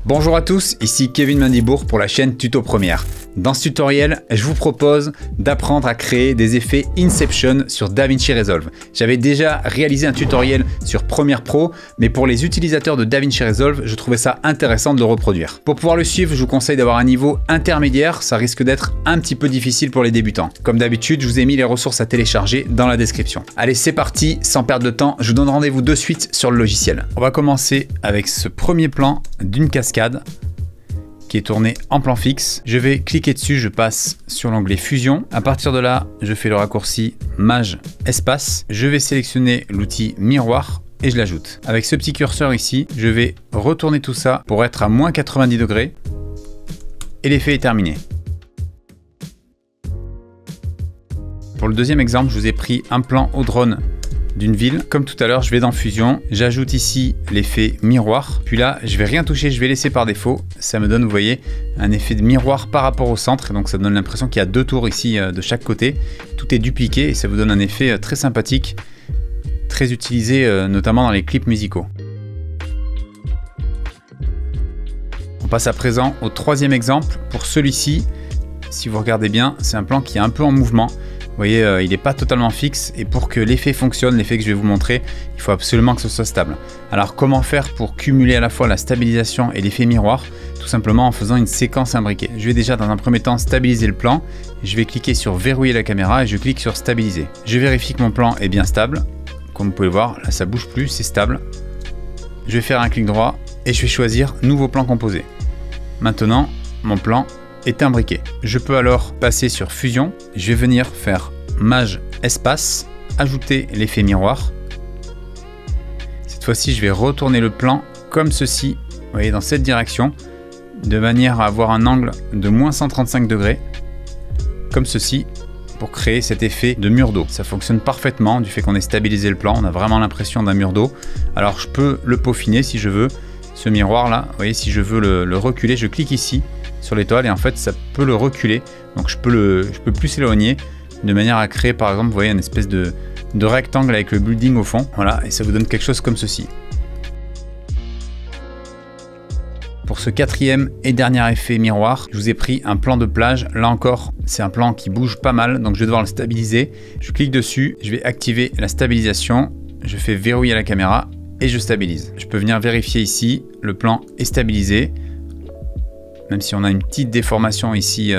Bonjour à tous, ici Kevin Mandibourg pour la chaîne Tuto Première. Dans ce tutoriel, je vous propose d'apprendre à créer des effets Inception sur DaVinci Resolve. J'avais déjà réalisé un tutoriel sur Premiere Pro, mais pour les utilisateurs de DaVinci Resolve, je trouvais ça intéressant de le reproduire. Pour pouvoir le suivre, je vous conseille d'avoir un niveau intermédiaire, ça risque d'être un petit peu difficile pour les débutants. Comme d'habitude, je vous ai mis les ressources à télécharger dans la description. Allez, c'est parti, sans perdre de temps, je vous donne rendez-vous de suite sur le logiciel. On va commencer avec ce premier plan d'une cascade qui est tourné en plan fixe. Je vais cliquer dessus, je passe sur l'onglet Fusion. À partir de là, je fais le raccourci Maj Espace. Je vais sélectionner l'outil Miroir et je l'ajoute. Avec ce petit curseur ici, je vais retourner tout ça pour être à moins 90 degrés et l'effet est terminé. Pour le deuxième exemple, je vous ai pris un plan au drone d'une ville. Comme tout à l'heure, je vais dans Fusion, j'ajoute ici l'effet miroir, puis là je vais rien toucher, je vais laisser par défaut. Ça me donne, vous voyez, un effet de miroir par rapport au centre, donc ça donne l'impression qu'il y a deux tours ici de chaque côté. Tout est dupliqué et ça vous donne un effet très sympathique, très utilisé notamment dans les clips musicaux. On passe à présent au troisième exemple. Pour celui-ci, si vous regardez bien, c'est un plan qui est un peu en mouvement. Vous voyez, il n'est pas totalement fixe et pour que l'effet fonctionne, l'effet que je vais vous montrer, il faut absolument que ce soit stable. Alors comment faire pour cumuler à la fois la stabilisation et l'effet miroir? Tout simplement en faisant une séquence imbriquée. Je vais déjà dans un premier temps stabiliser le plan. Je vais cliquer sur verrouiller la caméra et je clique sur stabiliser. Je vérifie que mon plan est bien stable. Comme vous pouvez le voir, là ça bouge plus, c'est stable. Je vais faire un clic droit et je vais choisir nouveau plan composé. Maintenant, mon plan est imbriqué. Je peux alors passer sur Fusion, je vais venir faire Maj Espace, ajouter l'effet miroir. Cette fois-ci, je vais retourner le plan comme ceci, vous voyez, dans cette direction, de manière à avoir un angle de moins 135 degrés, comme ceci, pour créer cet effet de mur d'eau. Ça fonctionne parfaitement du fait qu'on ait stabilisé le plan, on a vraiment l'impression d'un mur d'eau. Alors je peux le peaufiner si je veux, ce miroir là, vous voyez, si je veux le reculer, je clique ici sur l'étoile et en fait ça peut le reculer, donc je peux plus s'éloigner de manière à créer par exemple, vous voyez, une espèce de rectangle avec le building au fond, voilà, et ça vous donne quelque chose comme ceci. Pour ce quatrième et dernier effet miroir, je vous ai pris un plan de plage. Là encore, c'est un plan qui bouge pas mal, donc je vais devoir le stabiliser. Je clique dessus, je vais activer la stabilisation, je fais verrouiller la caméra et je stabilise. Je peux venir vérifier ici, le plan est stabilisé. Même si on a une petite déformation ici,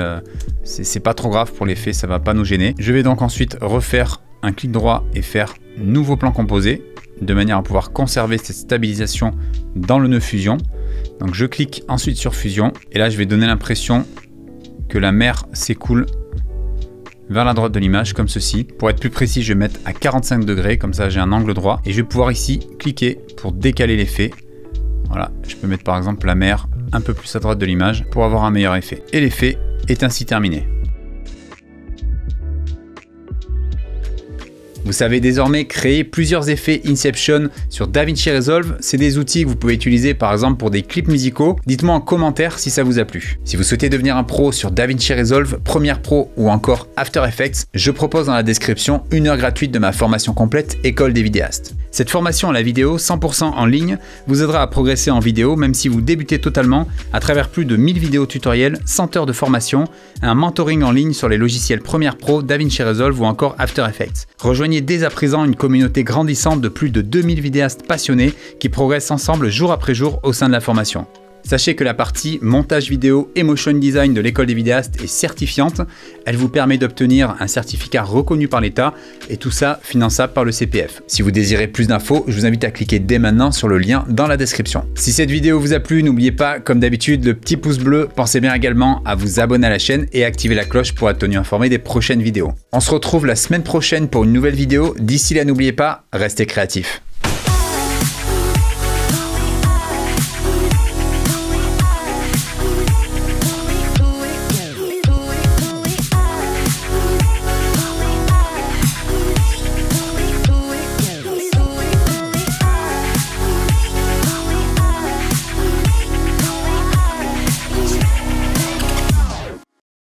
c'est pas trop grave pour l'effet, ça va pas nous gêner. Je vais donc ensuite refaire un clic droit et faire nouveau plan composé, de manière à pouvoir conserver cette stabilisation dans le nœud fusion. Donc je clique ensuite sur fusion, et là je vais donner l'impression que la mer s'écoule vers la droite de l'image, comme ceci. Pour être plus précis, je vais mettre à 45 degrés, comme ça j'ai un angle droit, et je vais pouvoir ici cliquer pour décaler l'effet. Voilà, je peux mettre par exemple la mer un peu plus à droite de l'image pour avoir un meilleur effet. Et l'effet est ainsi terminé. Vous savez désormais créer plusieurs effets Inception sur DaVinci Resolve. C'est des outils que vous pouvez utiliser par exemple pour des clips musicaux. Dites-moi en commentaire si ça vous a plu. Si vous souhaitez devenir un pro sur DaVinci Resolve, Premiere Pro ou encore After Effects, je propose dans la description une heure gratuite de ma formation complète École des vidéastes. Cette formation à la vidéo 100% en ligne vous aidera à progresser en vidéo même si vous débutez totalement à travers plus de 1000 vidéos tutoriels, 100 heures de formation, un mentoring en ligne sur les logiciels Premiere Pro, DaVinci Resolve ou encore After Effects. Rejoignez dès à présent une communauté grandissante de plus de 2000 vidéastes passionnés qui progressent ensemble jour après jour au sein de la formation. Sachez que la partie montage vidéo et motion design de l'école des vidéastes est certifiante. Elle vous permet d'obtenir un certificat reconnu par l'État et tout ça finançable par le CPF. Si vous désirez plus d'infos, je vous invite à cliquer dès maintenant sur le lien dans la description. Si cette vidéo vous a plu, n'oubliez pas, comme d'habitude, le petit pouce bleu. Pensez bien également à vous abonner à la chaîne et activer la cloche pour être tenu informé des prochaines vidéos. On se retrouve la semaine prochaine pour une nouvelle vidéo. D'ici là, n'oubliez pas, restez créatifs.